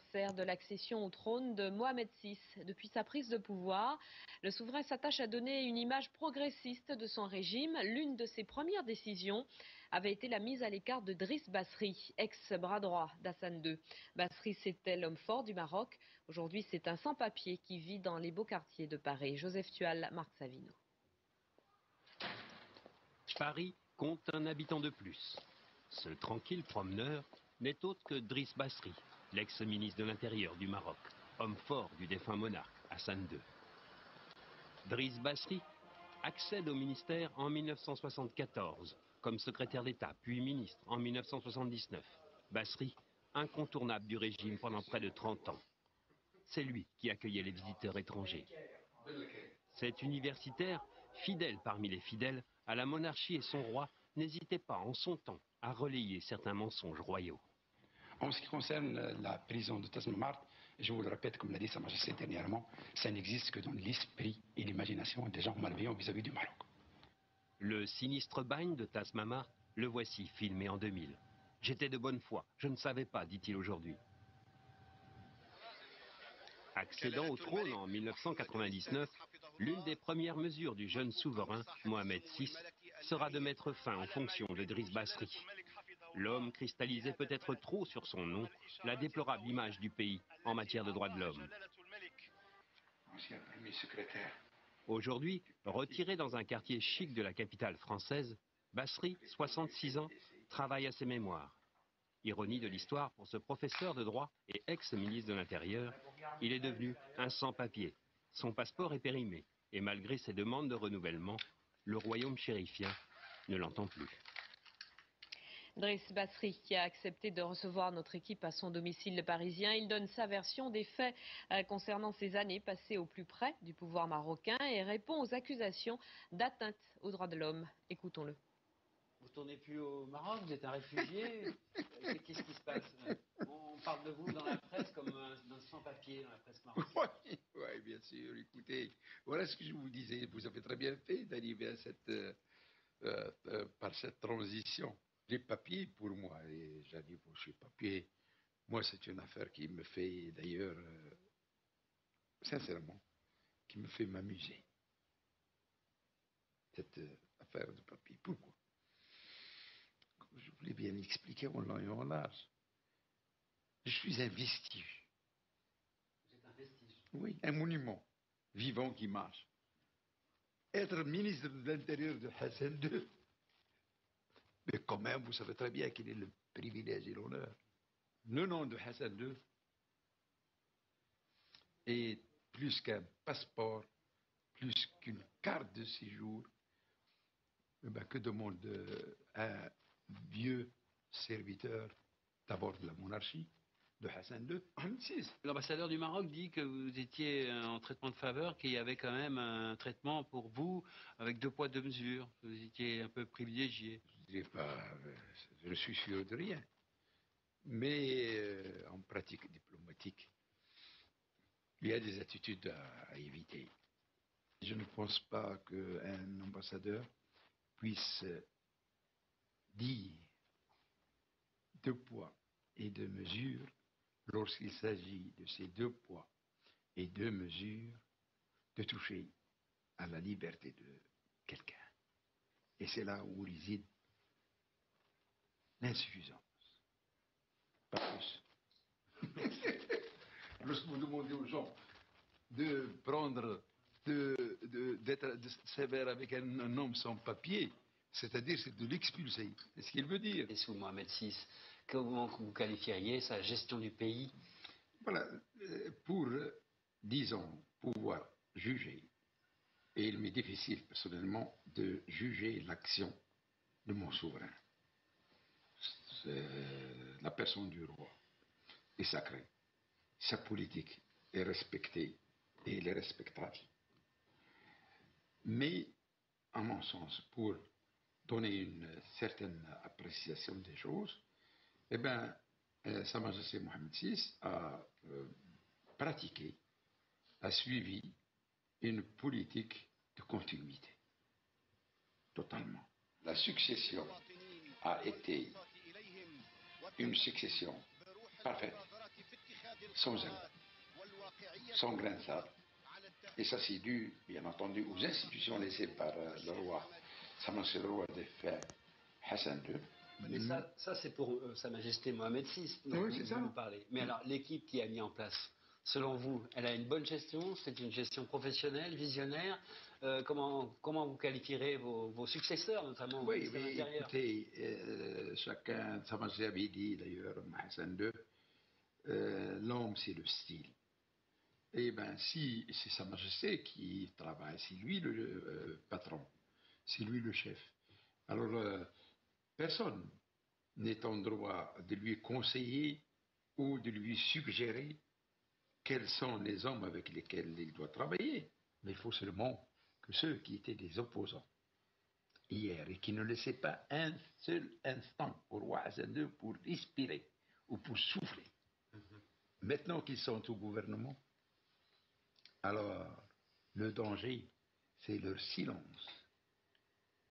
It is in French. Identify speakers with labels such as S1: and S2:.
S1: anniversaire de l'accession au trône de Mohamed VI. Depuis sa prise de pouvoir, le souverain s'attache à donner une image progressiste de son régime. L'une de ses premières décisions avait été la mise à l'écart de Driss Basri, ex-bras droit d'Hassan II. Basri, c'était l'homme fort du Maroc. Aujourd'hui, c'est un sans-papier qui vit dans les beaux quartiers de Paris. Joseph Tual, Marc Savino.
S2: Paris compte un habitant de plus. Ce tranquille promeneur n'est autre que Driss Basri, l'ex-ministre de l'Intérieur du Maroc, homme fort du défunt monarque Hassan II. Driss Basri accède au ministère en 1974, comme secrétaire d'État, puis ministre en 1979. Basri, incontournable du régime pendant près de 30 ans. C'est lui qui accueillait les visiteurs étrangers. Cet universitaire, fidèle parmi les fidèles à la monarchie et son roi, n'hésitait pas en son temps à relayer certains mensonges royaux.
S3: En ce qui concerne la prison de Tas Mamart, je vous le répète, comme l'a dit Sa Majesté dernièrement, ça n'existe que dans l'esprit et l'imagination des gens malveillants vis-à-vis du Maroc.
S2: Le sinistre bagne de Tas Mamart, le voici filmé en 2000. J'étais de bonne foi, je ne savais pas, dit-il aujourd'hui. Accédant au trône en 1999, l'une des premières mesures du jeune souverain, Mohamed VI, sera de mettre fin aux fonctions de Driss Basri. L'homme cristallisait peut-être trop sur son nom la déplorable image du pays en matière de droits de l'homme. Aujourd'hui, retiré dans un quartier chic de la capitale française, Basri, 66 ans, travaille à ses mémoires. Ironie de l'histoire pour ce professeur de droit et ex-ministre de l'Intérieur, il est devenu un sans-papier. Son passeport est périmé et malgré ses demandes de renouvellement, le royaume chérifien ne l'entend plus.
S1: Driss Basri qui a accepté de recevoir notre équipe à son domicile parisien. Il donne sa version des faits concernant ses années passées au plus près du pouvoir marocain et répond aux accusations d'atteinte aux droits de l'homme. Écoutons-le.
S4: Vous ne tournez plus au Maroc, vous êtes un réfugié. Qu'est-ce qui se passe? On parle de vous dans la presse comme d'un sans-papier dans la presse marocaine.
S3: Oui, bien sûr. Écoutez, voilà ce que je vous disais. Vous avez très bien fait d'arriver à par cette transition. Les papiers, pour moi, et j'arrive aux papiers, moi, c'est une affaire qui me fait, d'ailleurs, sincèrement, qui me fait m'amuser. Cette affaire de papier. Pourquoi? Je voulais bien l'expliquer en long et en large. Je suis un vestige.
S4: Vous êtes un vestige?
S3: Oui, un monument vivant qui marche. Être ministre de l'Intérieur de Hassan II, mais quand même, vous savez très bien quel est le privilège et l'honneur. Le nom de Hassan II est plus qu'un passeport, plus qu'une carte de séjour. Eh ben, que demande un vieux serviteur, d'abord de la monarchie, de Hassan II, Mohamed VI.
S4: L'ambassadeur du Maroc dit que vous étiez en traitement de faveur, qu'il y avait quand même un traitement pour vous avec 2 poids 2 mesures. Vous étiez un peu privilégié.
S3: Je ne dirais pas, je ne suis sûr de rien. Mais en pratique diplomatique, il y a des attitudes à éviter. Je ne pense pas qu'un ambassadeur puisse dire 2 poids et 2 mesures lorsqu'il s'agit de ces 2 poids et 2 mesures de toucher à la liberté de quelqu'un. Et c'est là où réside l'insuffisance. Pas plus. Lorsque vous demandez aux gens de prendre, d'être sévère avec un homme sans papier, c'est-à-dire c'est de l'expulser. C'est ce qu'il veut dire.
S4: Et sous Mohamed VI, comment vous qualifieriez sa gestion du pays?
S3: Voilà, pour, disons, pouvoir juger, et il m'est difficile personnellement de juger l'action de mon souverain. La personne du roi est sacrée. Sa politique est respectée et elle est respectable. Mais, à mon sens, pour donner une certaine appréciation des choses, eh bien, Sa Majesté Mohamed VI a pratiqué, a suivi une politique de continuité. Totalement. La succession a été une succession parfaite, sans zèle, sans grain de sable. Et ça, c'est dû, bien entendu, aux institutions laissées par le roi. Ça, c'est le roi des frères Hassan II.
S4: Mais ça c'est pour Sa Majesté Mohamed VI, dont
S3: Oui, c'est ça.
S4: vous nous parlez. Mais alors, l'équipe qui a mis en place, selon vous, elle a une bonne gestion? C'est une gestion professionnelle, visionnaire? Comment vous qualifierez vos successeurs, notamment au
S3: Oui,
S4: ministère de
S3: mais
S4: l'Intérieur?
S3: écoutez, chacun, Sa Majesté avait dit d'ailleurs, Hassan II, l'homme c'est le style. Eh bien, si c'est Sa Majesté qui travaille, c'est lui le patron, c'est lui le chef. Alors, personne n'est en droit de lui conseiller ou de lui suggérer quels sont les hommes avec lesquels il doit travailler. Mais il faut seulement que ceux qui étaient des opposants hier et qui ne laissaient pas un seul instant au roi Hassan II pour respirer ou pour souffler, maintenant qu'ils sont au gouvernement, alors le danger, c'est leur silence.